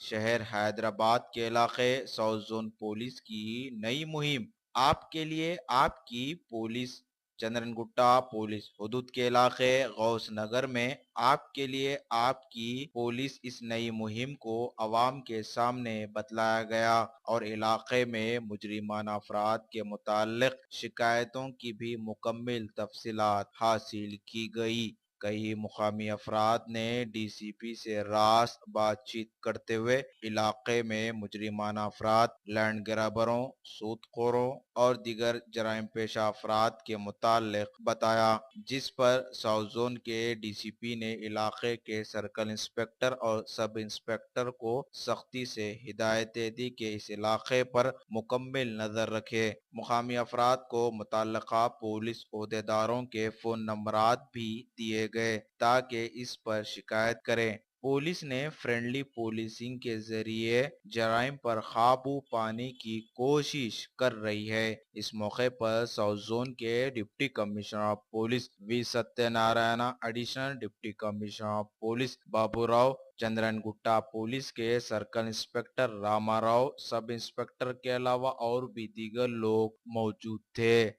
شہر حیدرآباد کے علاقے ساؤتھ زون پولیس کی نئی مہم آپ کے لیے آپ کی پولیس۔ چندرن گٹا پولیس حدود کے علاقے غوث نگر میں آپ کے لیے آپ کی پولیس اس نئی مہم کو عوام کے سامنے بتلایا گیا اور علاقے میں مجرمانہ افراد کے متعلق شکایتوں کی بھی مکمل تفصیلات حاصل کی گئی۔ کئی مقامی افراد نے ڈی سی پی سے راست بات چیت کرتے ہوئے علاقے میں مجرمانہ افراد، لینڈ گرابروں، سود خوروں اور دیگر جرائم پیشہ افراد کے متعلق بتایا، جس پر ساؤتھ زون کے ڈی سی پی نے علاقے کے سرکل انسپکٹر اور سب انسپکٹر کو سختی سے ہدایتیں دی کہ اس علاقے پر مکمل نظر رکھے۔ مقامی افراد کو متعلقہ پولیس عہدیداروں کے فون نمبرات بھی دیے گئے تاکہ اس پر شکایت کریں۔ پولیس نے فرینڈلی پولیسنگ کے ذریعے جرائم پر قابو پانے کی کوشش کر رہی ہے۔ اس موقع پر ساؤتھ زون کے deputy commissioner of police V Satya Narayana, additional deputy commissioner of police Babu Rao, Chandrayangutta police کے circle inspector Rama Rao, sub inspector کے علاوہ اور بھی دیگر لوگ موجود تھے۔